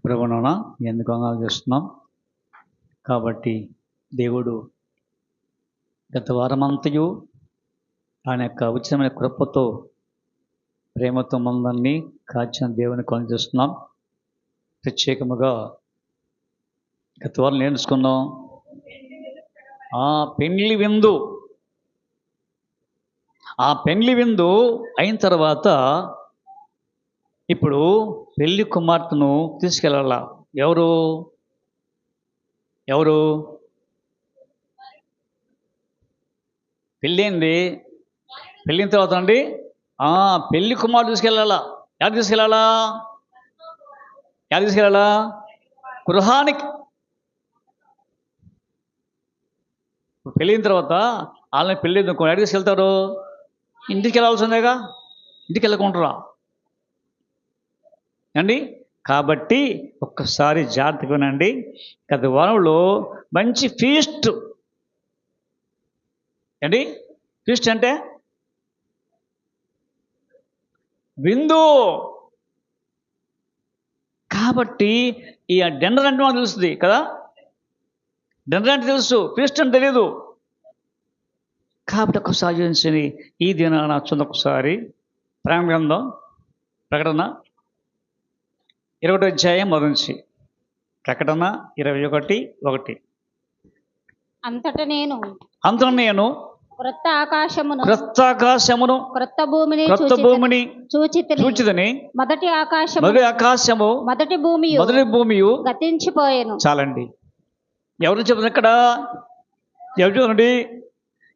ప్రభువునా ఎందుకు వందనాలు చేస్తున్నాం. కాబట్టి దేవుడు గత వారమంతయు ఆయన యొక్క ఉచితమైన కృపతో ప్రేమతో మనందరినీ కాచిన దేవుని కొనిచేస్తున్నాం. ప్రత్యేకముగా గత వారం నేర్చుకున్నాం పెండ్లి విందు. ఆ పెండ్లి విందు అయిన తర్వాత ఇప్పుడు పెళ్లి కుమార్తెను తీసుకెళ్ళాల. ఎవరు ఎవరు పెళ్ళింది. పెళ్ళిన తర్వాత అండి పెళ్లి కుమార్తె తీసుకెళ్ళాలా. ఎవరు తీసుకెళ్ళాలా? ఎవరు తీసుకెళ్ళాలా? గృహానికి. పెళ్ళిన తర్వాత వాళ్ళని పెళ్ళి ఎక్కడికి తీసుకెళ్తారు? ఇంటికి వెళ్ళాల్సిందేగా. ఇంటికి వెళ్ళకుంటారా అండి? కాబట్టి ఒక్కసారి జాగ్రత్తగా వినండి. గత వారంలో మంచి ఫీస్ట్ అండి. ఫీస్ట్ అంటే విందు. కాబట్టి ఈ డిన్నర్ అంటే మనకు తెలుస్తుంది కదా. డిన్నర్ అంటే తెలుసు, ఫీస్ట్ అంటే తెలియదు. కాబట్టి ఒక్కసారి చూసి ఈ దినాన చూడండి. ఒకసారి ప్రేమ గ్రంథం ప్రకటన 21వ అధ్యాయం మొదలుంచి. ప్రకటన 21:1. అంతటా నేను క్రొత్త ఆకాశమును క్రొత్త భూమిని చూచితిని. మొదటి ఆకాశము మొదటి భూమియు గతించిపోయెను. చాలండి. ఎవరు చెప్తున్నారు ఇక్కడ? ఎవరు చూడండి.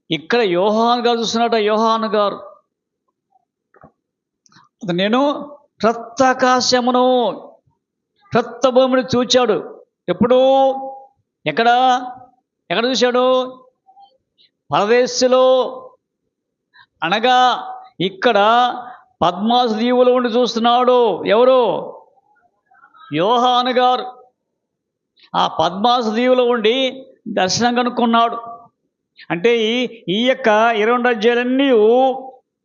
ఇక్కడ యోహాను గారు చూస్తున్నట. యోహాను గారు నేను క్రొత్త ఆకాశమును క్రొత్త భూమిని చూచాడు. ఎప్పుడు? ఎక్కడ చూశాడు? పరదేశంలో, అనగా ఇక్కడ పద్మాసు దీవులో ఉండి చూస్తున్నాడు. ఎవరు? యోహాను గారు. ఆ పద్మాసు దీవులో ఉండి దర్శనం కనుక్కున్నాడు. అంటే ఈ యొక్క 22 అధ్యాయాలన్నీ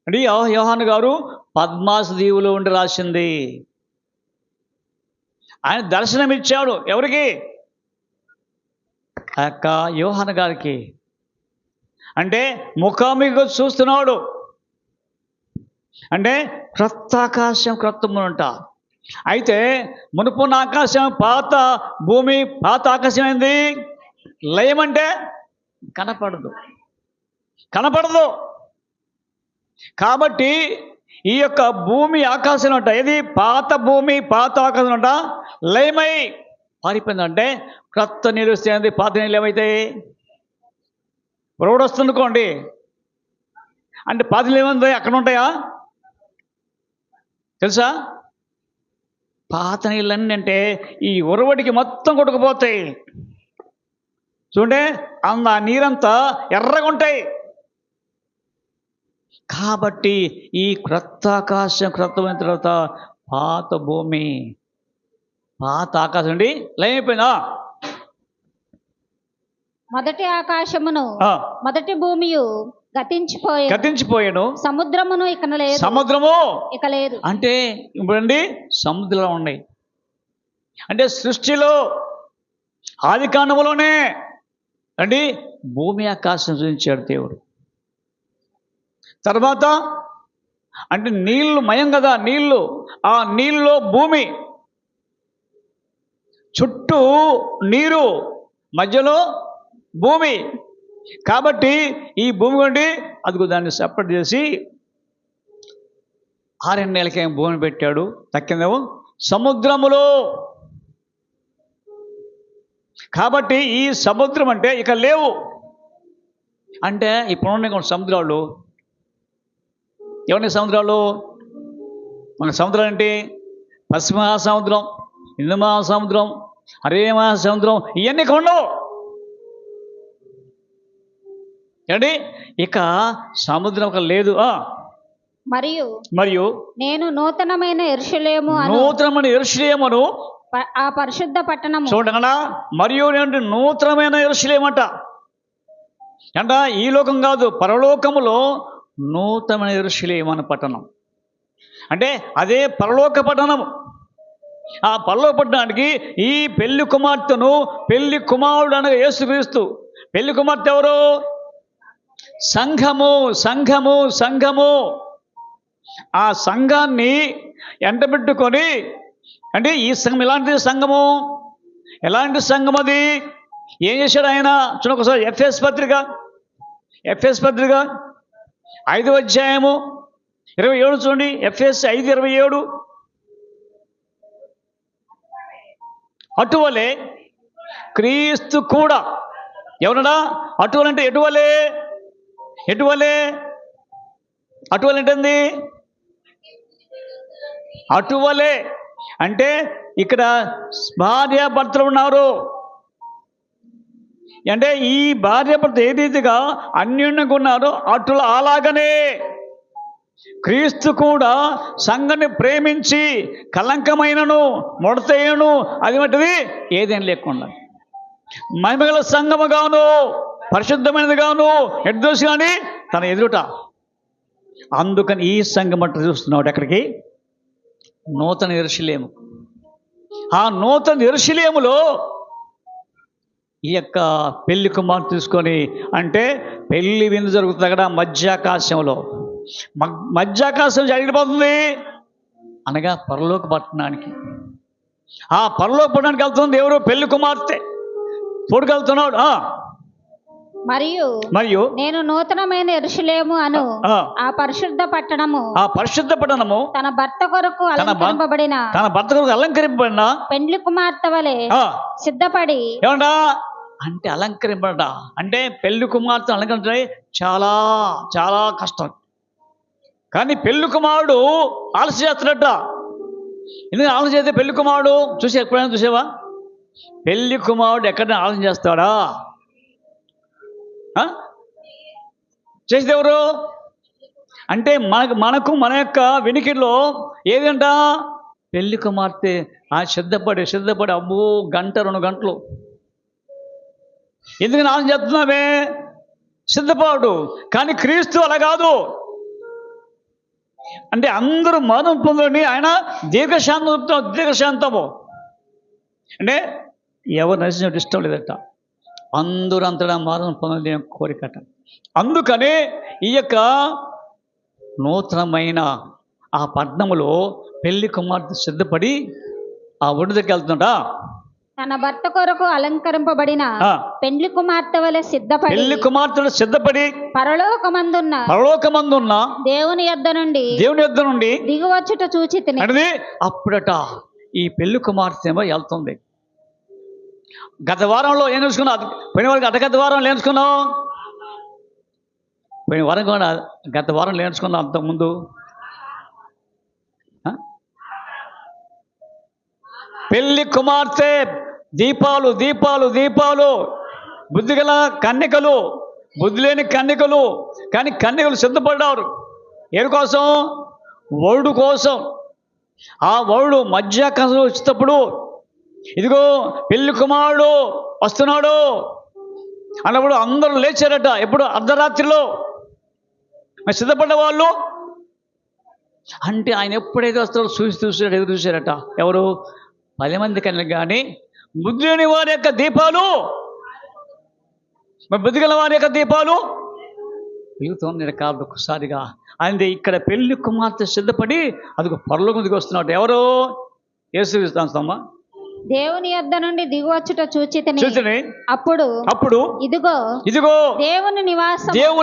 అంటే యోహాను గారు పద్మాసు దీవులో ఉండి రాసింది. ఆయన దర్శనం ఇచ్చాడు. ఎవరికి? ఆ యొక్క యోహాను గారికి. అంటే ముఖాముఖిగా చూస్తున్నాడు. అంటే క్రొత్త ఆకాశం క్రొత్త భూమి. అయితే మునుపున్న ఆకాశం పాత భూమి పాత ఆకాశం ఏంది? లయమంటే కనపడదు. కాబట్టి ఈ యొక్క భూమి ఆకాశం అంట, ఏది? పాత భూమి పాత ఆకాశం అంట లయమై పారిపోయిందంటే క్రొత్త నీళ్ళు వస్తే పాత నీళ్ళు ఏమవుతాయి? రోడ్ వస్తుందనుకోండి, అంటే పాత నీళ్ళు ఏమైంది అక్కడ ఉంటాయా? తెలుసా? పాత నీళ్ళన్నీ అంటే ఈ ఉరవడికి మొత్తం కొట్టుకుపోతాయి. చూడండి, ఆ నీరంతా ఎర్రగా ఉంటాయి. కాబట్టి ఈ క్రొత్త ఆకాశం క్రొత్తమైన తర్వాత పాత భూమి పాత ఆకాశం అండి లయమైపోయిందా? మొదటి ఆకాశమును మొదటి భూమియు గతించిపోయాను. సముద్రమును ఇక లేదు. అంటే ఇప్పుడండి సముద్రంలో ఉన్నాయి. అంటే సృష్టిలో ఆది కాండములోనే అండి భూమి ఆకాశం సృజించాడు దేవుడు. తర్వాత అంటే నీళ్లు మయం కదా, నీళ్లు. ఆ నీళ్ళలో భూమి, చుట్టూ నీరు, మధ్యలో భూమి. కాబట్టి ఈ భూమి కొండి అదిగో దాన్ని సెపరేట్ చేసి 6 నెలలకి భూమిని పెట్టాడు. తక్కిందేమో సముద్రములో. కాబట్టి ఈ సముద్రం అంటే ఇక లేవు. అంటే ఇప్పుడు ఉన్న సముద్రాలు ఎవరి సముద్రాలు? మన సముద్రాలు ఏంటి? పశ్చిమ మహాసముద్రం, హిందూ మహాసముద్రం, అరే మహాసముద్రం, ఇవన్నీ ఉండవు ఏంటి? ఇక సముద్రం ఒక లేదు. మరియు నేను నూతనమైన యెరూషలేమును ఆ పరిశుద్ధ పట్టణము. చూడగలనా? మరియు నేను నూతనమైన యెరూషలేమట. అంట ఈ లోకం కాదు, పరలోకములో నూతనమైన యెరూషలేము అనే పట్టణం. అంటే అదే పరలోక పట్టణం. ఆ పరలోక పట్టణానికి ఈ పెళ్లి కుమార్తెను పెళ్లి కుమారుడు అనగా యేసుక్రీస్తు. పెళ్లి కుమార్తె ఎవరు? సంఘము, సంఘము, సంఘము. ఆ సంఘాన్ని ఎంటబెట్టుకొని, అంటే ఈ సంఘం ఎలాంటి సంఘము? ఎలాంటి సంఘం అది? ఏం చేశాడు ఆయన? చూడండి ఒకసారి ఎఫ్ఎస్ పత్రిక 5వ అధ్యాయము 27 చూడండి. ఎఫ్ఎస్ 5:27. అటువలే క్రీస్తు కూడా. ఎవరన్నా అటువలే అంటే ఎటువలే? ఎటువలే ఏంటండి? అటువలే అంటే ఇక్కడ భార్యాభర్తలు ఉన్నారు. అంటే ఈ భార్యాభర్త ఏ రీతిగా అన్యోన్యంగా ఉన్నారో అలాగనే క్రీస్తు కూడా సంఘాన్ని ప్రేమించి కలంకమైనను ముడతయ్యను అది వంటిది ఏదేం లేకుండా మహిమగల సంఘముగాను పరిశుద్ధమైనదిగాను నిర్దోషి కానీ తన ఎదుట. అందుకని ఈ సంఘం అంటే చూస్తున్నాడు ఎక్కడికి? నూతన యెరూషలేము. ఆ నూతన యెరూషలేములో ఈ యొక్క పెళ్లి కుమార్తె తీసుకొని, అంటే పెళ్లి విందు జరుగుతుంది అక్కడ మధ్యాకాశంలో. మధ్యాకాశం జరిగిపోతుంది అనగా పరలోక పట్టణానికి. ఆ పరలోక పట్టణానికి వెళ్తుంది ఎవరు? పెళ్లి కుమార్తె తోడుకెళ్తున్నాడు. మరియు నేను నూతనమైన యెరూషలేము అను ఆ పరిశుద్ధ పట్టణము తన భర్త కొరకు అలంకరింపబడిన పెండ్లి కుమార్తె వలె సిద్ధపడి. ఏమంటా అంటే అలంకరింపడ అంటే పెళ్లి కుమార్తె అలంకరించడం చాలా చాలా కష్టం. కానీ పెళ్లి కుమారుడు ఆలస్యం చేస్తున్నట్ట. ఎందుకంటే ఆలస్యం చేస్తే పెళ్లి కుమారుడు ఎప్పుడైనా చూసావా? పెళ్లి కుమారుడు ఎక్కడైనా ఆలస్యం చేస్తాడా? చేసేది ఎవరు? అంటే మనకు మన యొక్క వినికిడిలో ఏదంట? పెళ్లి కుమార్తె సిద్ధపడి అమ్మో 1-2 గంటలు. ఎందుకని ఆలస్యం చేస్తున్నామే? సిద్ధపాడు. కానీ క్రీస్తు అలా కాదు. అంటే అందరూ మరణం పొందని ఆయన దీర్ఘశాంతము. అంటే ఎవరు నశించడం ఇష్టం లేదట. అందరూ అంతటా మరణం పొందని కోరికట. అందుకనే ఈ యొక్క నూతనమైన ఆ పట్టణములో పెళ్లి కుమార్తె సిద్ధపడి ఆ ఒడి దగ్గరికి వెళ్తుందా? తన భర్త కొరకు అలంకరింపబడిన పెళ్లి కుమార్తె వలె సిద్ధపడి పరలోకమందున్న దేవుని యొద్ద నుండి దిగువచ్చుట చూచితిని. అప్పుడట ఈ పెళ్లి కుమార్తె వెళ్తుంది. గత వారంలో ఏం నేర్చుకున్నావు? పోయిన వారికి గత వారంలో నేర్చుకున్నావు. పోయిన వారం కూడా గత వారం నేర్చుకున్నావు. అంతకుముందు పెళ్లి కుమార్తె దీపాలు దీపాలు దీపాలు, బుద్ధిగల కన్యకలు, బుద్ధి లేని కన్యకలు. కానీ కన్యకలు సిద్ధపడ్డారు ఎవరి కోసం? వరుడు కోసం. ఆ వరుడు మధ్యాకాశంలో వచ్చేటప్పుడు ఇదిగో పెళ్లి కుమారుడు వస్తున్నాడు అన్నప్పుడు అందరూ లేచారట. ఎప్పుడు? అర్ధరాత్రిలో. సిద్ధపడ్డ వాళ్ళు అంటే ఆయన ఎప్పుడైతే వస్తారో చూసాడు, ఎదురు చూశారట. ఎవరు? 10 మంది కన్యలు. కానీ బుద్ధి లేని వారి యొక్క దీపాలు, బుద్ధి గల వారి యొక్క దీపాలు వెలుగుతుంది కాబట్టి ఒక్కసారిగా. ఆయన ఇక్కడ పెళ్లి కుమార్తె సిద్ధపడి అదిగో పరలోకం దిగి వస్తున్నాడు. ఎవరు? యేసుక్రీస్తు. దేవుని యొద్ద నుండి దిగువచ్చుట చూచితిని. అప్పుడు ఇదిగో దేవుని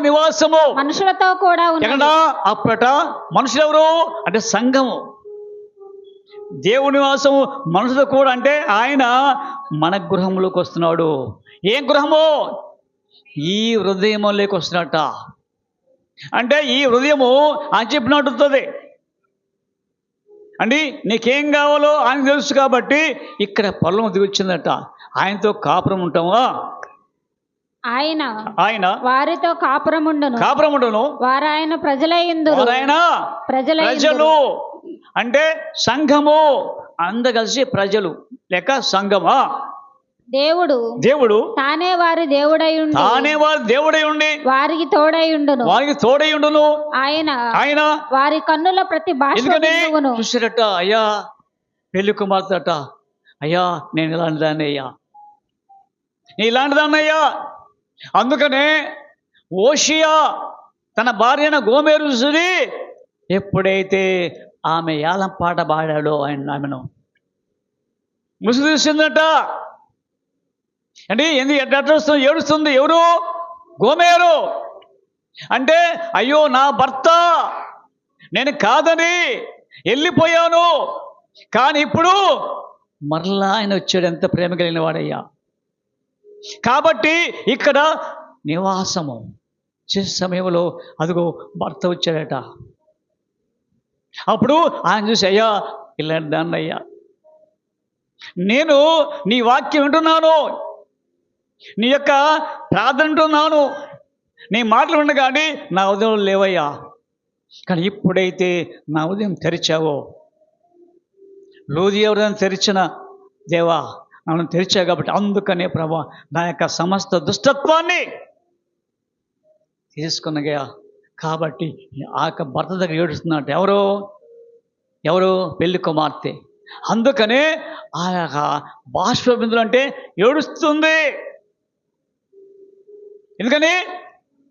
నివాసము మనుషులతో కూడా ఉన్నది. అప్పుడట మనుషులు ఎవరు? అంటే సంఘము. దేవుని నివాసము మనుషులతో కూడా అంటే ఆయన మన గృహంలోకి వస్తున్నాడు. ఏం గృహము? ఈ హృదయంలోకి వస్తున్నట్ట. అంటే ఈ హృదయము ఆయన చెప్పినట్టుతుంది అండి. నీకేం కావాలో ఆయన తెలుసు కాబట్టి ఇక్కడ పరలోకం దిగి వచ్చిందట. ఆయనతో కాపురం ఉంటామా? ఆయన వారితో కాపురముండును వారు ఆయన ప్రజలు. అంటే సంఘము అందరు కలిసి ప్రజలు లేక సంఘమా? దేవుడు తానే వారి దేవుడై ఉండి వారికి తోడైయుండును. ఆయన వారి కన్నుల ప్రతి భాష చూసారట. అయ్యా పెళ్లి కుమార్తెట, అయ్యా నేను ఇలాంటి దాన్ని అయ్యా, నేను ఇలాంటి దాన్ని అయ్యా. అందుకనే ఓషియా తన భార్యను గోమెరు చూసి ఎప్పుడైతే ఆమె యాలం పాట పాడాడో ఆమెను ముసుగు తీసిందట. అంటే ఎందుకు ఎట్లా ఏడుస్తుంది? ఎవరు? గోమెరు. అంటే అయ్యో నా భర్త, నేను కాదని వెళ్ళిపోయాను, కానీ ఇప్పుడు మరలా ఆయన వచ్చాడు. ఎంత ప్రేమ కలిగిన వాడయ్యా. కాబట్టి ఇక్కడ నివాసము చేసే సమయంలో అదిగో భర్త వచ్చాడట. అప్పుడు ఆయన చూసి, అయ్యా ఇలాంటి దాన్ని అయ్యా, నేను నీ వాక్యం వింటున్నాను, నీ యొక్క ప్రార్థన వింటున్నాను, నీ మాటలు ఉండగానే నా ఉదయం లేవయ్యా, కానీ ఇప్పుడైతే నా ఉదయం తెరిచావో, లోది ఎవరైనా తెరిచిన దేవా నన్ను తెరిచావు కాబట్టి అందుకనే ప్రభా నా యొక్క సమస్త దుష్టత్వాన్ని తీసుకున్నగా. కాబట్టి ఆ యొక్క భర్త దగ్గర ఏడుస్తున్నట్టు ఎవరు పెళ్లి కుమార్తె. అందుకనే ఆ యొక్క బాష్పబిందులు అంటే ఏడుస్తుంది. ఎందుకని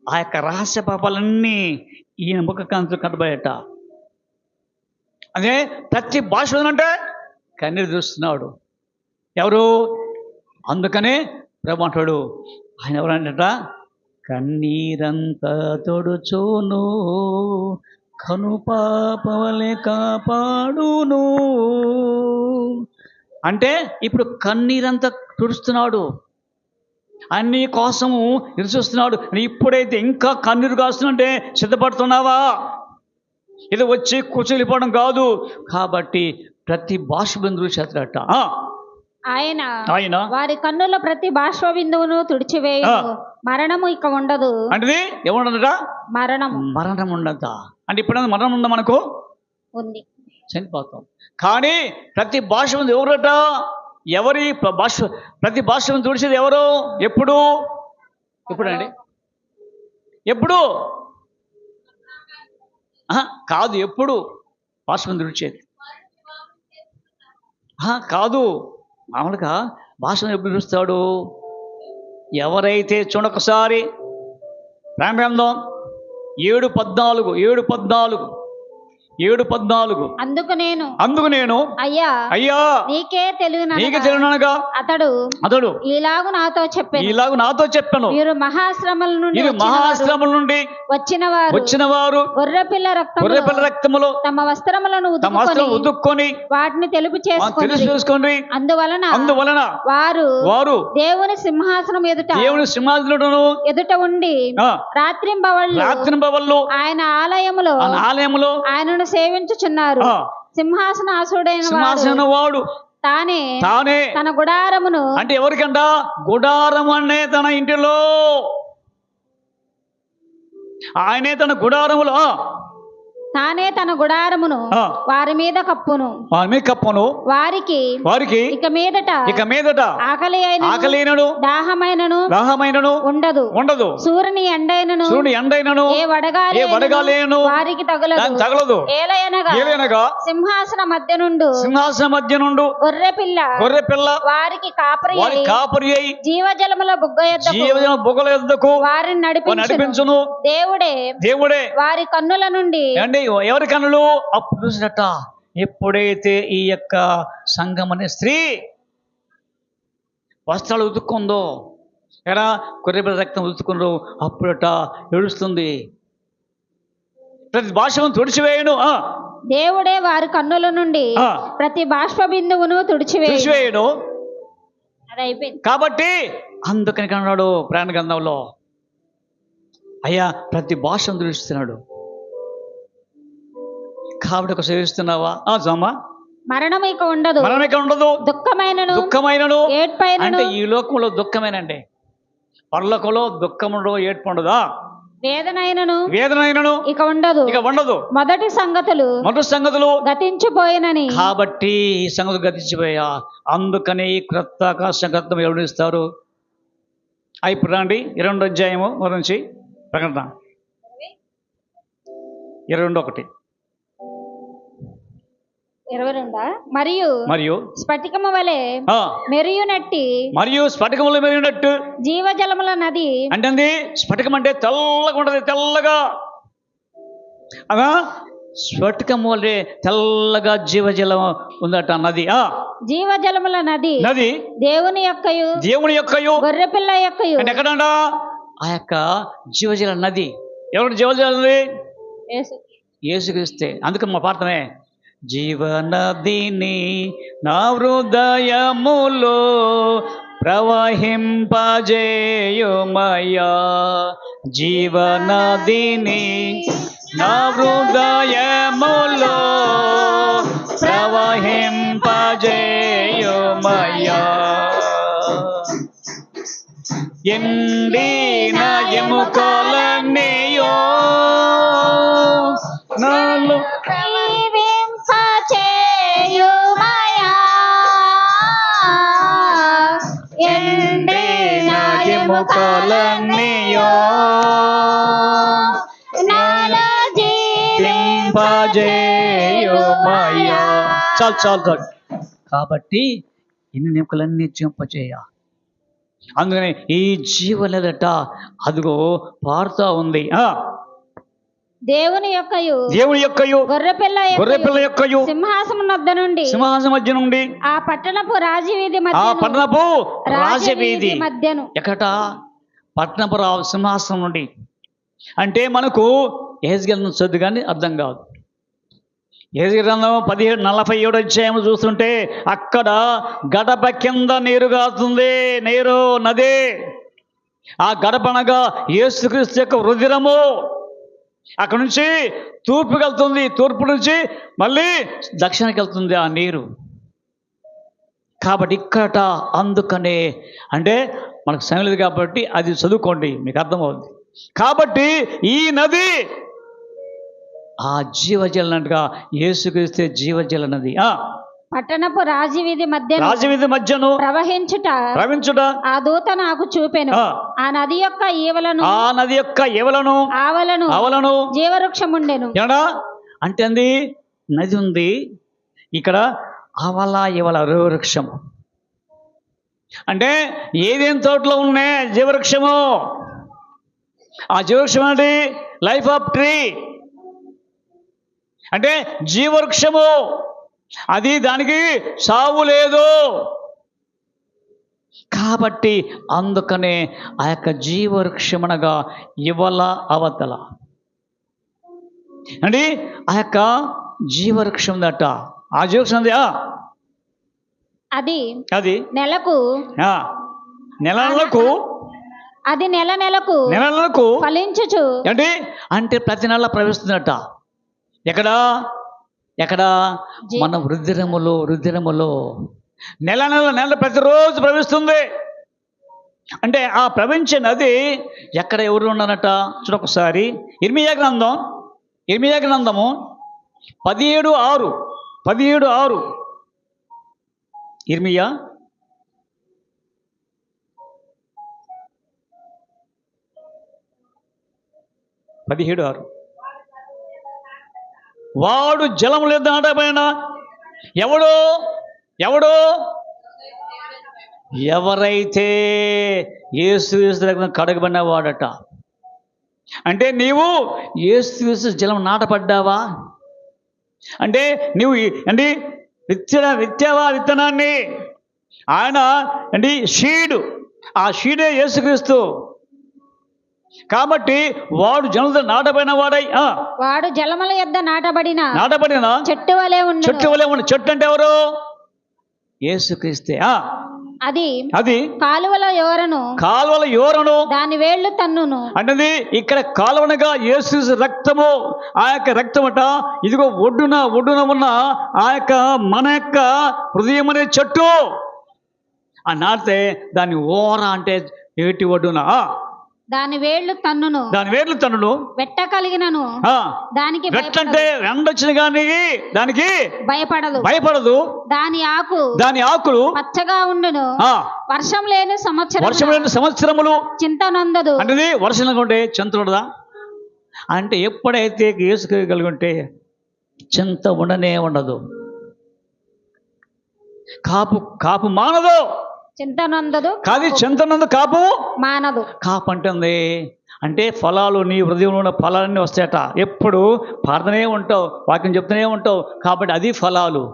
ఆ యొక్క రహస్య పాపాలన్నీ ఈయన ముఖ కాంతులు కనబడేట. అదే ప్రతి బాష్పం అంటే కన్నీరు చూస్తున్నాడు. ఎవరు? అందుకనే ప్రభు అంటాడు, ఆయన ఎవరంట, కన్నీరంతా తొడుచును కను పాపవలే కాపాడును. అంటే ఇప్పుడు కన్నీరంతా తుడుస్తున్నాడు, అన్ని కోసము ఎదురు చూస్తున్నాడు. ఇప్పుడైతే ఇంకా కన్నీరు కాస్తుందంటే సిద్ధపడుతున్నావా? ఇది వచ్చి కూర్చొలిపోవడం కాదు. కాబట్టి ప్రతి బాష్పబిందువు చేతడట. ఆయన వారి కన్నుల ప్రతి బాష్పబిందువును తుడిచివేయును, మరణము ఇక ఉండదు. అంటే ఏముండదట? మరణం ఉండదా? అంటే ఇప్పుడు మరణం ఉందా? మనకు ఉంది, చనిపోతాం. కానీ ప్రతి బాష్పబిందువు ఎవరట? ఎవరి ప్రతి బాష్పబిందువు తుడిచేది ఎవరు? ఎప్పుడండి? ఎప్పుడు కాదు, ఎప్పుడు బాష్పబిందువు తుడిచేది కాదు. మామూలుగా భాషను ఎప్పుడు చూస్తాడు? ఎవరైతే చూడొకసారి ప్రారంభం 7:14 అందుకు నేను అయ్యా నీకే తెలుగునగా అతడు ఇలాగు నాతో చెప్పాను, మీరు మహాశ్రమల నుండి వచ్చిన వారు గొర్రెపిల్ల రక్తములో తమ వస్త్రములను ఉదుక్కొని వాటిని తెలుపు చేసుకొని అందువలన వారు దేవుని సింహాసనం ఎదుట ఉండి రాత్రింబవళ్ళు ఆయన ఆలయములో ఆయనను సేవించుచున్నారు. సింహాసనాసుడైన వాడు తానే తన గుడారమును, అంటే ఎవరికంట? గుడారం అనే తన ఇంటిలో ఆయనే తన గుడారములో తానే తన గుడారమును వారి మీద కప్పును వారికి ఇక మీదట ఆకలియైనను దాహమైనను ఉండదు. సూర్యుని ఎండైనను ఏ వడగాలియైనను వారికి తగలదు. ఏలయనగా సింహాసన మధ్య నుండు గొర్రెపిల్ల వారికి కాపరి అయి జీవజలముల బుగ్గ యొద్దకు వారిని నడిపించును. దేవుడే వారి కన్నుల నుండి, ఎవరి కన్నులు? అప్పుడు చూసినట్ట ఎప్పుడైతే ఈ యొక్క సంఘం అనే స్త్రీ వస్త్రాలు ఉతుక్కుందో, ఎరా గొర్రెపిల్ల రక్తం ఉతుకుందో, అప్పుడట ఏడుస్తుంది. ప్రతి బాష్పం తుడిచివేయను. దేవుడే వారి కన్నుల నుండి ప్రతి బాష్పబిందువును తుడిచివేయను. కాబట్టి అందుకని కన్నాడు ప్రాణ గ్రంథంలో, అయ్యా ప్రతి భాషను తుడిస్తున్నాడు. కాబట్టి ఒక సేవిస్తున్నావా? మరణం ఇక ఉండదు. దుఃఖమైనను అంటే ఈ లోకంలో దుఃఖమేనండి. పరలోకంలో దుఃఖముండదు, ఏడ్పు ఉండదా? వేదనైనను ఇక ఉండదు. మొదటి సంగతులు గతించిపోయినని. కాబట్టి ఈ సంగతులు గతించిపోయా. అందుకని ఈ క్రొత్త ఆకాశం ఎవరు ఇస్తారు? ఇప్పుడు రండి 22 అధ్యాయము నుంచి ప్రకటన 22:1. 22 మరియు మరియు స్ఫటికము వలె ఆ, మెరియునట్టి మరియు స్ఫటికములు మెరిగినట్టు. జీవజలముల నది. అంటే స్ఫటికం అంటే తెల్లగా ఉంటది, తెల్లగా. అలా స్ఫటికము వలె తెల్లగా జీవజలం ఉందట నది. జీవజలముల నది నది దేవుని యొక్కయు గొర్రెపిల్ల యొక్కయు. అంటే ఎక్కడంట ఆ యొక్క జీవజల నది? ఎవరు జీవజల నది? యేసుక్రీస్తే. అందుకు మా పాఠమే, జీవనదిని నా హృదయములో ప్రవహింపజేయుమయ్యా, జీవనదిని నా హృదయములో ప్రవహింపజేయుమయ్యా, ఎండిన ఎముకలన్నీయో నాలో ప్రవహింపజేయుమయ్యా, ఎండిన ఎముకలన్నీయో నాలో జీవింపజేయుమయ్యా. చాలు. కాబట్టి ఇన్ని ఎముకలన్నీ చింపచేయ. అందుకని ఈ జీవనదట అదిగో పారుతా ఉంది. దేవుని యొక్కయు గొర్రెపిల్ల యొక్కయు సింహాసనం మధ్య నుండి ఆ పట్టణపు రాజవీధి మధ్యను. ఎక్కట పట్టణపు సింహాసనం నుండి అంటే మనకు యెహెజ్కేలు చదువు కానీ అర్థం కాదు. యెహెజ్కేలు గ్రంథం 17:47 అధ్యాయం చూస్తుంటే అక్కడ గడప కింద నీరు కారుతుంది, నీరు నది. ఆ గడప అనగా యేసుక్రీస్తు యొక్క రుధిరము. అక్కడ నుంచి తూర్పుకి వెళ్తుంది, తూర్పు నుంచి మళ్ళీ దక్షిణకి వెళ్తుంది ఆ నీరు. కాబట్టి ఇక్కట అందుకనే అంటే మనకు సమయం లేదు కాబట్టి అది చదువుకోండి, మీకు అర్థమవుతుంది. కాబట్టి ఈ నది ఆ జీవజలనట్టుగా యేసుక్రీస్తు జీవజల నది పట్టణపు రాజవీధి మధ్యను ప్రవహించుట ఆ దూత నాకు చూపెను. ఆ నది యొక్క ఈవలను ఆవలను జీవవృక్షముండెను. అంటే అంది నది ఉంది, ఇక్కడ ఆవల ఈవల వృక్షము. అంటే ఏదేం తోటలో ఉన్నాయి జీవవృక్షము. ఆ జీవవృక్షం అంటే లైఫ్ ఆఫ్ ట్రీ, అంటే జీవవృక్షము. అది దానికి సావు లేదు. కాబట్టి అందుకనే ఆ యొక్క జీవవృక్షమనగా ఇవల అవతల అంటే ఆ యొక్క జీవవృక్షం దట. ఆ జీవవృక్షం అది నెలకు ఫలించుచు అంటే ప్రతి నెల ప్రవేశిస్తుందట. ఎక్కడ మన రుధిరములో నెల ప్రతిరోజు ప్రవహిస్తుంది. అంటే ఆ ప్రవహించే నది ఎక్కడ ఎవరు ఉన్నారట చూడొకసారి. ఇర్మియా గ్రంథము 17:6 ఇర్మియా 17:6 వాడు జలము లేదు నాటపైన ఎవరైతే యేసుక్రీస్తు రక్తం కడగబడిన వాడట. అంటే నీవు యేసుక్రీస్తు జలం నాటపడ్డావా? అంటే నీవు అంటే విత్తావా విత్తనాన్ని? ఆయన అంటే షీడు, ఆ షీడే యేసుక్రీస్తు. కాబట్టి వాడు జలముల నాటబడిన వాడు జలముల యొద్ద నాటబడిన చెట్టు వలె ఉండు. చెట్టు అంటే ఎవరు? యేసుక్రీస్తే. అది కాలువల యోరను దాని వేళ్ళు తన్నును. అంటే ఇక్కడ కాలువనగా యేసు రక్తము, ఆ యొక్క రక్తమట ఇదిగో ఒడ్డున ఉన్న ఆ యొక్క మన యొక్క హృదయం అనే చెట్టు. ఆ నాటితే దాని ఓర అంటే ఏటి ఒడ్డున దాని వేళ్ళు తన్నును. వెట్ట కలిగినను దానికి వెట్టంటే ఎండొచ్చిన కానీ దానికి భయపడదు. దాని ఆకులు పచ్చగా ఉండును. వర్షం లేని సంవత్సరములు చింతనందదు. అంటే వర్షం లేకుంటే చింత ఉండదా? అంటే ఎప్పుడైతే యేసు కలిగి ఉంటే చింత ఉండనే ఉండదు. కాపు మానదు, చింతనందదు కాదు చింతనందు కాపు మానదు. కాపు అంటుంది అంటే ఫలాలు, నీ హృదయంలో ఉన్న ఫలాలన్నీ వస్తాయట. ఎప్పుడు ప్రార్థనే ఉంటావు, వాక్యం చెప్తూనే ఉంటావు, కాబట్టి అది ఫలాలు.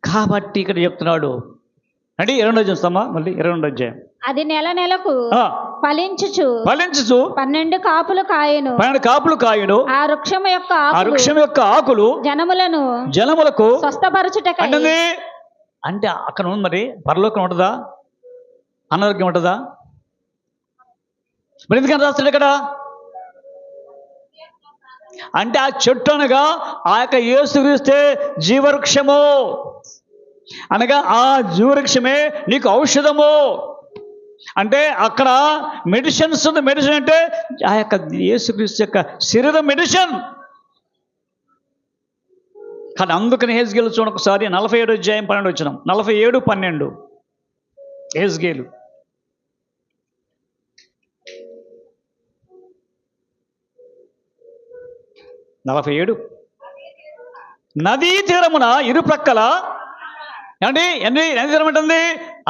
కాబట్టి ఇక్కడ చెప్తున్నాడు అంటే 22 చూస్తామా, మళ్ళీ 22 అధ్యాయం. అది నెల నెలకు ఫలించుచు 12 కాపులు కాయును. ఆ వృక్షం యొక్క ఆకులు జనములకు స్వస్థపరచుటకై. అంటే అక్కడ ఉంది మరి పరలోకం ఉంటుందా, అనారోగ్యం ఉంటుందా? మరి ఎందుకని రాస్తాడు ఇక్కడ? అంటే ఆ చెట్టు అనగా ఆ యొక్క యేసుక్రీస్తే జీవవృక్షము, అనగా ఆ జీవవృక్షమే నీకు ఔషధము. అంటే అక్కడ మెడిసిన్స్ ఉంది. మెడిసిన్ అంటే ఆ యొక్క యేసుక్రీస్తు యొక్క శరీరం మెడిసిన్. కానీ అందుకని హెజ్కేలు చూడండి ఒకసారి 47 అధ్యాయం 12 వచనం. 47:12 హెజ్కేలు. నదీ తీరమున ఇరుప్రక్కల ఏమండి నదీ తీరం ఉంటుంది,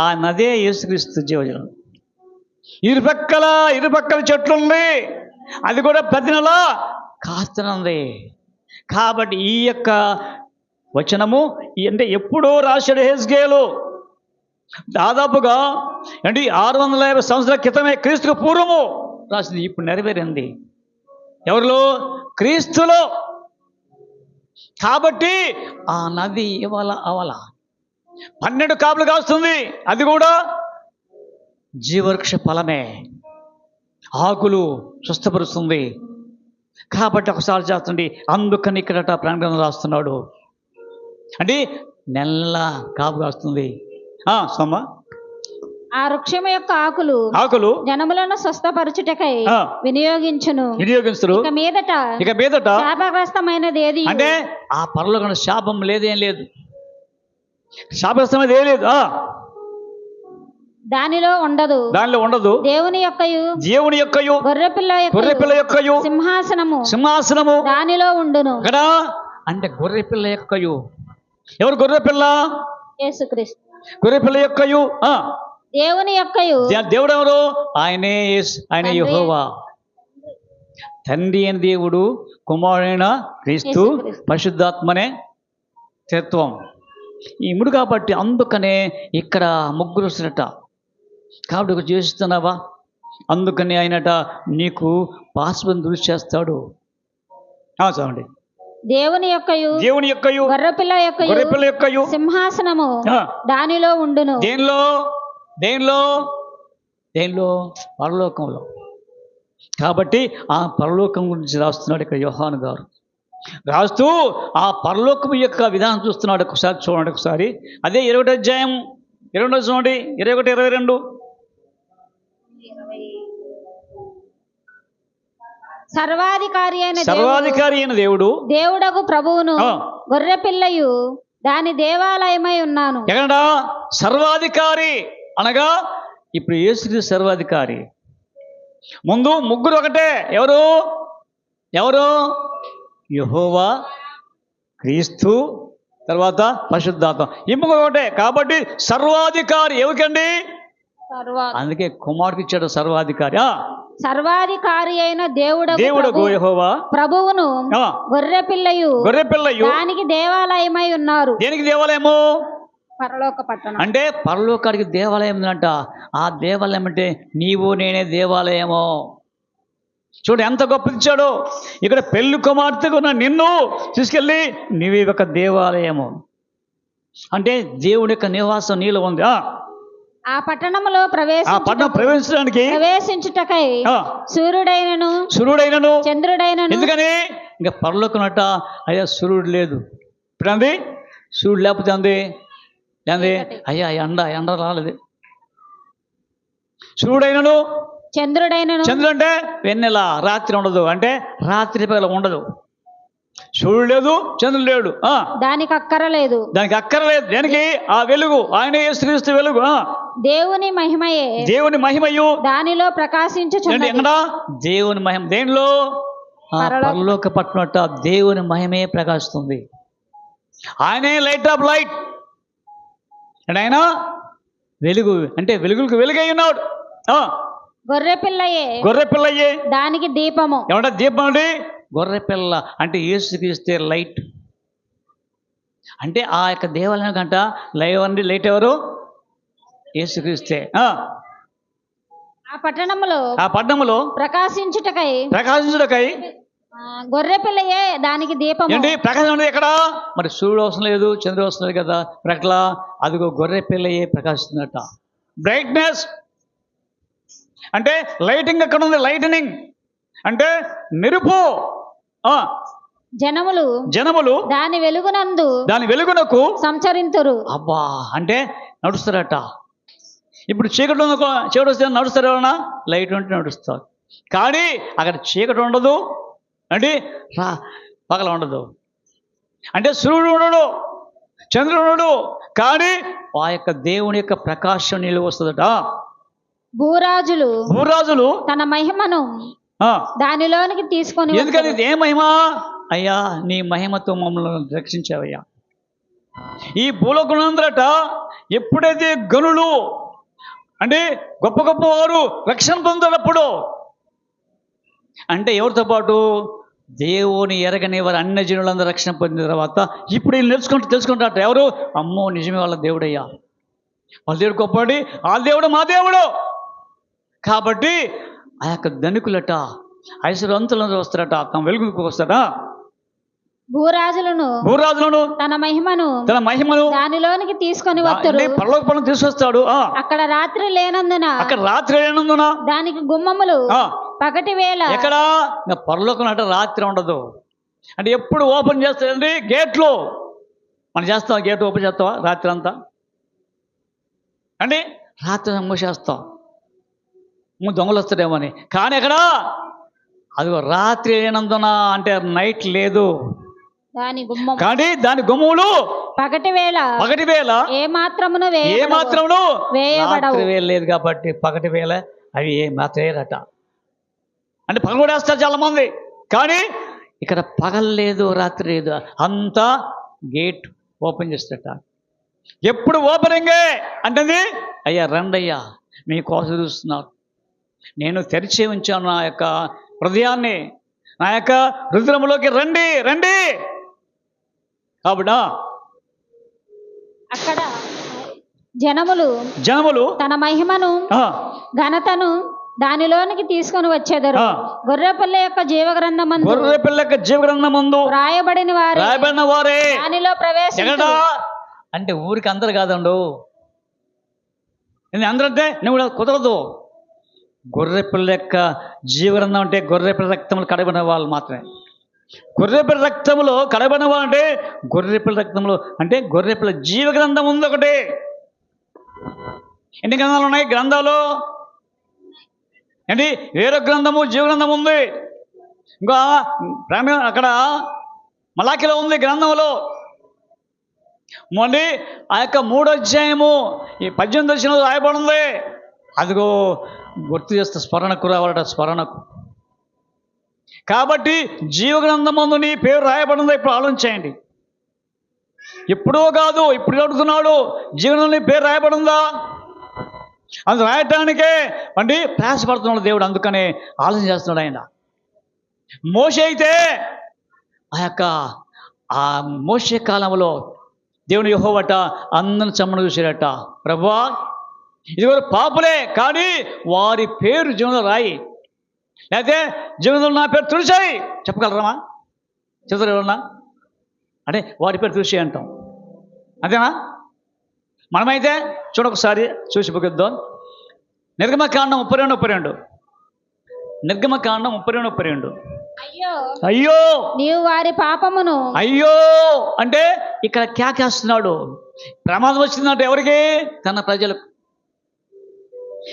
ఆ నదే యేసుక్రీస్తు జీవజలం. ఇరుపక్కల చెట్లుంది, అది కూడా ప్రతి నెల కాస్తున్నది. కాబట్టి ఈ యొక్క వచనము అంటే ఎప్పుడో రాశాడు హెజ్కేలు, దాదాపుగా అంటే 650 సంవత్సరాల క్రితమే, క్రీస్తుకు పూర్వము రాసింది. ఇప్పుడు నెరవేరింది ఎవరిలో? క్రీస్తులో. కాబట్టి ఆ నది అవల 12 కాపులు కాస్తుంది, అది కూడా జీవవృక్ష ఫలమే, ఆకులు స్వస్థపరుస్తుంది. కాబట్టి ఒకసారి చేస్తుంది. అందుకని ఇక్కడట ప్రాంగణం రాస్తున్నాడు అంటే నెల కాపు కాస్తుంది. సొమ్మ ఆ వృక్షం యొక్క ఆకులు జనములను స్వస్థపరచుటకై వినియోగించును. ఇక మీదట శాపగ్రస్తమైనది ఏది అంటే ఆ పరలోకంలో శాపం లేదేం లేదు, శాపగ్రస్తమైనది ఏం లేదు, దానిలో ఉండదు. దేవుని యొక్కయు గొర్రెపిల్ల యొక్కయు సింహాసనము దానిలో ఉండును. కదా అంటే గొర్రెపిల్ల యొక్కయు ఎవరు? గొర్రెపిల్ల యేసుక్రీస్తు. గొర్రెపిల్ల యొక్కయు దేవుని యొక్కయు. దేవుడు ఎవరు? ఆయన యెహోవా. తండ్రి అయిన దేవుడు, కుమారుడైన క్రీస్తు, పరిశుద్ధాత్మనే తత్వం. ఈ ముడు కాబట్టి అందుకనే ఇక్కడ ముగ్గురు వస్తున్నట. కాబట్టి ఒక చేస్తున్నావా, అందుకని ఆయనట నీకు పాస్వర్డ్ దృష్టి చేస్తాడు. చూడండి, దేవుని యొక్కయు గొర్రెపిల్ల యొక్కయు సింహాసనము దానిలో ఉండును. దేనిలో? పరలోకంలో. కాబట్టి ఆ పరలోకం గురించి రాస్తున్నాడు ఇక్కడ యోహాను గారు. రాస్తూ ఆ పరలోకం యొక్క విధానం చూస్తున్నాడు. ఒకసారి చూడండి, ఒకసారి అదే 21 అధ్యాయం 22 చూడండి, 21, 22. సర్వాధికారి అయిన దేవుడగు ప్రభువును గొర్రెపిల్లయు దాని దేవాలయమై ఉన్నాను. ఎక్కడ సర్వాధికారి అనగా ఇప్పుడు యేసుక్రీస్తు సర్వాధికారి. ముందు ముగ్గురు ఒకటే, ఎవరు? యెహోవా, క్రీస్తు, తర్వాత పరిశుద్ధాత్మ. ఈ ముగ్గురు ఒకటే. కాబట్టి సర్వాధికారి ఎవరికండి? అందుకే కుమారుడికి ఇచ్చాడు సర్వాధికారి. సర్వాధికారి అయిన దేవుడు యెహోవా ప్రభువును గొర్రెపిల్లయు దానికి దేవాలయమై ఉన్నారు. దేనికి దేవాలయము? పరలోక పట్టణం. అంటే పరలోకానికి దేవాలయం అంట. ఆ దేవాలయం అంటే నీవు నేనే దేవాలయము. చూడు ఎంత గొప్పదిచ్చాడో. ఇక్కడ పెళ్లి కుమార్తెకు ఉన్న నిన్ను తీసుకెళ్ళి నీవి ఒక దేవాలయము. అంటే దేవుడి యొక్క నివాసం నీలో ఉంది. ఆ పట్టణంలో ప్రవేశించుటకై సూర్యుడైనను చంద్రుడైనను. ఎందుకని? ఇంకా పరలోకం అట అయ్యా సూర్యుడు లేదు. ఇప్పుడు అంది సూర్యుడు లేకపోతే అంది అయ్యా ఎండ రాలేదు. సూర్యుడైనను చంద్రుడు అంటే వెన్నెల, రాత్రి ఉండదు. అంటే రాత్రి పగల ఉండదు. సూర్యుడు లేదు, చంద్రుడు లేడు. దానికి అక్కరలేదు. దేనికి? ఆ వెలుగు ఆయన యేసుక్రీస్తు వెలుగు. దేవుని మహిమయు దానిలో ప్రకాశించుచున్నది. ఎక్కడ? దేవుని మహిమ దేనిలో? పరలోక పట్టణట దేవుని మహిమే ప్రకాశిస్తుంది. ఆయనే లైట్ ఆఫ్ లైట్. అంటే ఆయన వెలుగు, అంటే వెలుగులకు వెలుగై ఉన్నాడు. గొర్రె పిల్లయే దానికి దీపము. ఏమంటే దీపం అండి? గొర్రె పిల్ల అంటే యేసుక్రీస్తే లైట్. అంటే ఆ యొక్క దేవాలయం కంట లైట్ ఎవరు? యేసుక్రీస్తే. ఆ పట్టణములో ప్రకాశించుటకై గొర్రె పిల్లయే దానికి దీపం. ఏంటి ప్రకాశం ఉండేది ఎక్కడ? మరి సూర్యుడు అవసరం లేదు, చంద్రుడు అవసరం లేదు కదా. ప్రకలా అదిగో గొర్రె పిల్లయే ప్రకాశిస్తుందట. బ్రైట్నెస్ అంటే లైటింగ్ ఎక్కడ ఉంది? లైటనింగ్ అంటే మెరుపు. జనములు దాని వెలుగునకు సంచరింతురు. అబ్బా అంటే నడుస్తారట. ఇప్పుడు చీకటి వస్తే నడుస్తారు ఎవరన్నా? లైట్ ఉంటే నడుస్తారు. కానీ అక్కడ చీకటి ఉండదు, అంటే పగల ఉండదు. అంటే సూర్యుడు ఉండడు, చంద్రుడు ఉండడు, కానీ ఆ యొక్క దేవుని యొక్క ప్రకాశం నిలువ వస్తుందట. భూరాజులు తన మహిమను దానిలోనికి తీసుకొని. ఎందుకని? ఏ మహిమ? అయ్యా నీ మహిమతో మమ్మల్ని రక్షించావయ్యా. ఈ భూలోకమందరట ఎప్పుడైతే గనులు అంటే గొప్ప గొప్ప వారు రక్షణ పొందినప్పుడు, అంటే ఎవరితో పాటు దేవుని ఎరగని వారు అన్ని జనులందరూ రక్షణ పొందిన తర్వాత ఇప్పుడు వీళ్ళు తెలుసుకుంటారట. ఎవరు? అమ్మో నిజమే వాళ్ళ దేవుడయ్యా, వాళ్ళ దేవుడు గొప్పవాడి, వాళ్ళ దేవుడు మా దేవుడు. కాబట్టి ఆ యొక్క ధనికులట, ఐశ్వర్యవంతులందరూ వస్తారట, తమ వెలుగుకు వస్తారా. భూరాజులను తన మహిమను దానిలోనికి తీసుకొని వస్తారు. పరలోకం తీసుకొస్తాడు. అక్కడ రాత్రి లేనందున దానికి గుమ్మములు పగటి వేళ. ఎక్కడ? పరలోకం అంటే రాత్రి ఉండదు. అంటే ఎప్పుడు ఓపెన్ చేస్తారండి గేట్లు. మనం చేస్తాం, గేట్ ఓపెన్ చేస్తావా రాత్రి అంతా? అంటే రాత్రి మూసేస్తాం, దొంగలు వస్తాడేమో అని. కానీ ఎక్కడ? అదిగో రాత్రి లేనందున అంటే నైట్ లేదు, కానీ దాని గుమ్మములు పగటి వేళ ఏ మాత్రమును రాత్రి వేళ లేదు కాబట్టి పగటి వేళ అవి ఏ మాత్రం వేయరట. అంటే పగలు కూడా వేస్తారు చాలా మంది, కానీ ఇక్కడ పగలు లేదు, రాత్రి లేదు, అంతా గేట్ ఓపెన్ చేస్తారట. ఎప్పుడు ఓపెనింగే అంటే అయ్యా రండయ్యా మీకోసం చూస్తున్నారు, నేను తెరిచి ఉంచాను నా యొక్క హృదయాన్ని, నా యొక్క హృదయంలోకి రండి. కాబట్టి అక్కడ జనములు తన మహిమను ఘనతను దానిలోనికి తీసుకొని వచ్చేదారు. గొర్రెపిల్ల యొక్క జీవగ్రంథమందు రాయబడిన వారే దానిలో ప్రవేశించును. అంటే ఊరికి అందరు కాదండు, అందరంటే నువ్వు కూడా కుదరదు. గొర్రెపిల్ల యొక్క జీవగ్రంథం అంటే గొర్రెపిల్ల రక్తములు కడబడిన వాళ్ళు మాత్రమే. గొర్రెపిల్ల రక్తములో కడబడిన వాళ్ళు అంటే గొర్రెపిల్ల రక్తములు అంటే గొర్రెపిల్ల జీవగ్రంథం ఉంది ఒకటి. ఎన్ని గ్రంథాలు ఉన్నాయి? గ్రంథాలు ఏంటి? వేరే గ్రంథము జీవగ్రంథం ఉంది. ఇంకా అక్కడ మలాకిలో ఉంది గ్రంథంలో. మళ్ళీ ఆ యొక్క 3వ అధ్యాయము ఈ 18వ వచనంలో రాయబడి ఉంది. అదిగో గుర్తు చేస్తే స్మరణకు రావాలట, స్మరణకు. కాబట్టి జీవగ్రంథమందు నీ పేరు రాయబడిందో ఇప్పుడు ఆలోచించండి. ఎప్పుడో కాదు, ఇప్పుడు అడుగుతున్నాడు, జీవనంలో నీ పేరు రాయబడిందా? అది రాయటానికే అంటే ప్రయాసపడుతున్నాడు దేవుడు, అందుకనే ఆలోచన చేస్తున్నాడు ఆయన. మోషే అయితే ఆ మోషే కాలంలో దేవుని యెహోవాట అందరిని చమ్మను చూసాడట. ప్రభువా ఇది కూడా పాపులే, కానీ వారి పేరు జీవనంలో రాయి, లేకపోతే జీవనంలో నా పేరు తుడిచాయి చెప్పగలరమ్మా? చెప్తారు ఎవరన్నా? అంటే వారి పేరు తుడిచి అంటాం, అంతేనా? మనమైతే చూడొకసారి చూసి ముగిద్దాం. నిర్గమకాండం 32:32. నిర్గమకాండం 32:32. అయ్యో నీవు వారి పాపమును. అయ్యో అంటే ఇక్కడ కేకేస్తున్నాడు. ప్రమాదం వచ్చిందంటే ఎవరికి? తన ప్రజలకు.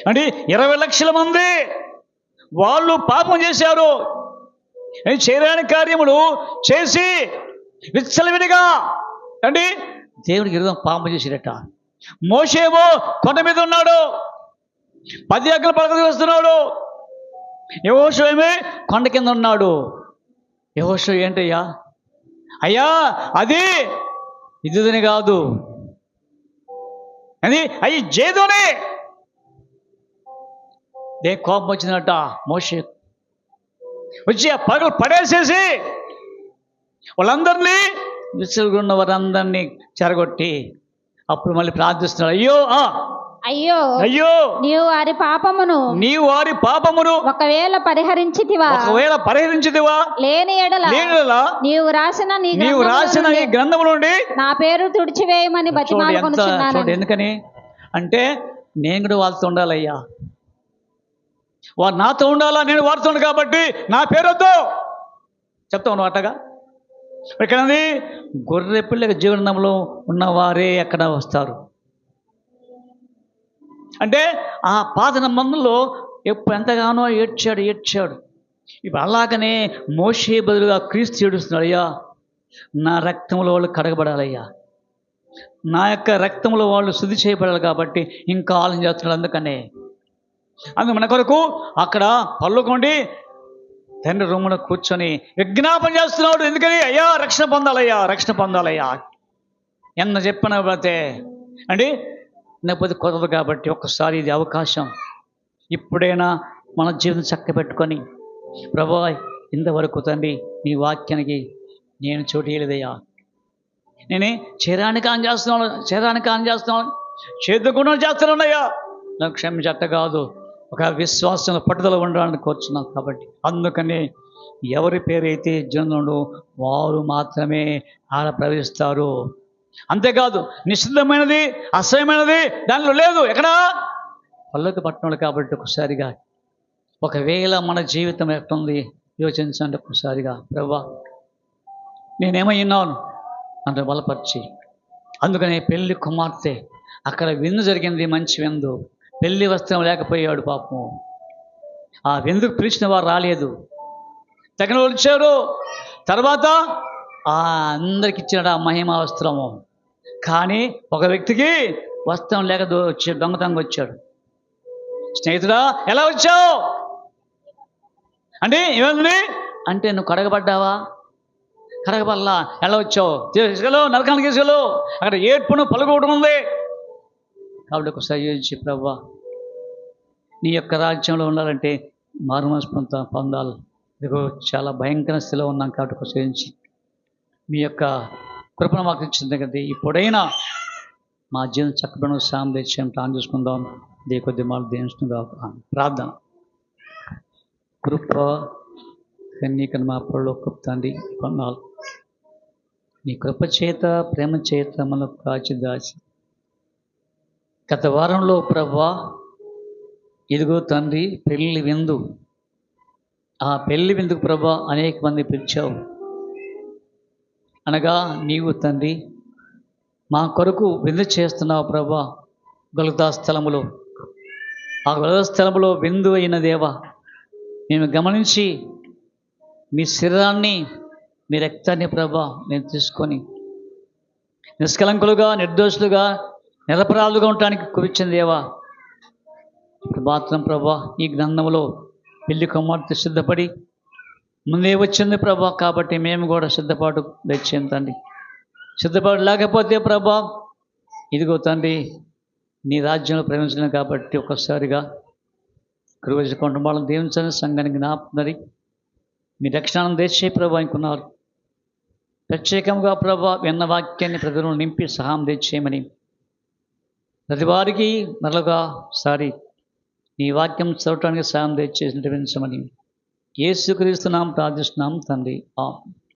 అంటే 20 లక్షల మంది వాళ్ళు పాపం చేశారు, చేయరాని కార్యములు చేసి విచ్చలవిడిగా అంటే దేవునికి విరుద్ధం పాపం చేసిరట. మోషేమో కొండ మీద ఉన్నాడు, 10 ఆజ్ఞలు పలకరిస్తున్నాడు. యెహోషువ ఏమో కొండ కింద ఉన్నాడు. యెహోషువ ఏంటయ్యా? అయ్యా అది ఇదిని కాదు, అది అవి జేదోనే. కోపం వచ్చిందట మోషే వచ్చి ఆ పగలు పడేసేసి వాళ్ళందరినీ విసురుగున్న వారందరినీ చెరగొట్టి అప్పుడు మళ్ళీ ప్రార్థిస్తున్నాడు, అయ్యో అయ్యో అయ్యో నీవు వారి పాపమును ఒకవేళ పరిహరించితివా లేని ఎడల నీవు రాసిన ఈ గ్రంథము నుండి నా పేరు తుడిచివేయమని బతిమాలుకొనుచున్నాను. ఎందుకని అంటే నేను కూడా వాళ్ళతో ఉండాలయ్యా, వారు నాతో ఉండాలా, నేను వారితో ఉండాలి కాబట్టి నా పేరుతో చెప్తా ఉన్నావు అట్టగా. ఇక్కడది గొర్రె పిల్లల జీవనంలో ఉన్నవారే ఎక్కడ వస్తారు అంటే ఆ పాత నిబంధనలో ఎప్పుడు ఎంతగానో ఏడ్చాడు. ఇప్పుడు అలాగనే మోషే బదులుగా క్రీస్తు ఏడుస్తున్నాడు, అయ్యా నా రక్తంలో వాళ్ళు కడగబడాలయ్యా, నా యొక్క రక్తంలో వాళ్ళు శుద్ధి చేయబడాలి కాబట్టి ఇంకా ఆలోచన చేస్తున్నాడు. అందుకు మన కొరకు అక్కడ పళ్ళుకోండి తండ్రి రూములో కూర్చొని విజ్ఞాపన చేస్తున్నాడు. ఎందుకని? అయ్యా రక్షణ పొందాలయ్యా ఎన్న చెప్పిన పోతే అండి లేకపోతే కుదరదు కాబట్టి ఒక్కసారి ఇది అవకాశం. ఇప్పుడైనా మన జీవితం చక్కబెట్టుకొని ప్రభువా ఇంతవరకు తండ్రి నీ వాక్యానికి నేను చోటు ఇయ్యలేదయ్యా, నేనే చేరానికి ఆన్ చేస్తున్నాను చేతుకుండా చేస్తున్నానయ్యా, నాకు క్షమించట్ట కాదు, ఒక విశ్వాసంలో పట్టుదల ఉండడానికి కోరుచున్నాను. కాబట్టి అందుకని ఎవరి పేరైతే జనులు వారు మాత్రమే ఆడ ప్రవేశిస్తారు. అంతేకాదు నిషిద్ధమైనది అసహ్యమైనది దానిలో లేదు. ఎక్కడా పళ్ళకి పట్టణాలు. కాబట్టి ఒకసారిగా ఒకవేళ మన జీవితం ఎట్టుంది యోచించండి. ఒకసారిగా ప్రభువా నేనేమైనాను అంటే బలపరిచి. అందుకని పెళ్లి కుమార్తె అక్కడ విందు జరిగింది, మంచి విందు, పెళ్లి వస్త్రం లేకపోయాడు పాపం. ఆ విందుకు పిలిచిన వారు రాలేదు, తగిన వాళ్ళు వచ్చారు. తర్వాత అందరికి ఇచ్చాడు ఆ మహిమా వస్త్రము. కానీ ఒక వ్యక్తికి వస్త్రం లేక దొంగతనంగా వచ్చాడు. స్నేహితుడా ఎలా వచ్చావు అంటే ఏమైంది అంటే నువ్వు కడగబడ్డావా, కడగబల్లా, ఎలా వచ్చావు, తీసుకెళ్ళు నరకానికి తీసుకెళ్ళు, అక్కడ ఏడ్పును పలుకోవడం ఉంది. కాబట్టి ఒకసారి యోచించి ప్రభువా నీ యొక్క రాజ్యంలో ఉండాలంటే మారుమనసు పొందాలి. ఇదిగో చాలా భయంకర స్థితిలో ఉన్నాం. కాబట్టి ఒకసారి మీ యొక్క కృపను మాకు ఇచ్చింది కదా, ఇప్పుడైనా మా జీవనం చక్కబడిన సాయం తెచ్చి ప్లాన్ చేసుకుందాం. కొద్ది మాకు దేనిస్తుందా ప్రార్థన. కృప కన్నీకని మా పళ్ళు తండ్రి కొన్నాళ్ళు నీ కృప చేత ప్రేమ చేత మనకు కాచి దాచి గత వారంలో ప్రభువా ఇదిగో తండ్రి పెళ్లి విందు, ఆ పెళ్లి విందుకు ప్రభువా అనేక మంది పిలిచావు. అనగా నీవు తండ్రి మా కొరకు విందు చేస్తున్నావు ప్రభువా. గొల్గొతా స్థలములో, ఆ గొల్గొతా స్థలములో విందు అయిన దేవా మేము గమనించి మీ శరీరాన్ని మీ రక్తాన్ని ప్రభువా మేము తీసుకొని నిష్కలంకులుగా నిర్దోషులుగా నిరపరాధులుగా ఉండటానికి కురిచింది దేవా. ఇప్పుడు మాత్రం ప్రభా ఈ గ్రంథంలో పెళ్లి కుమార్తె సిద్ధపడి ముందే వచ్చింది ప్రభా. కాబట్టి మేము కూడా సిద్ధపాటు తెచ్చాం తండ్రి. సిద్ధపాటు లేకపోతే ప్రభా ఇదిగో తండ్రి నీ రాజ్యంలో ప్రవేశించలేం. కాబట్టి ఒక్కసారిగా కృప కుటుంబాలను దీవించని సంఘానికి జ్ఞాపకం మీ రక్షణను తెచ్చే ప్రభా అనుకున్నారు. ప్రత్యేకంగా ప్రభా విన్న వాక్యాన్ని ప్రజలను నింపి సహాయం తెచ్చేయమని ప్రతి వారికి మరొక సారి నీ వాక్యం చదవటానికి సహాయం తెచ్చేసి నిర్వహించమని యేసుక్రీస్తు నామమున ప్రార్థిస్తున్నాం తండ్రి. ఆమేన్.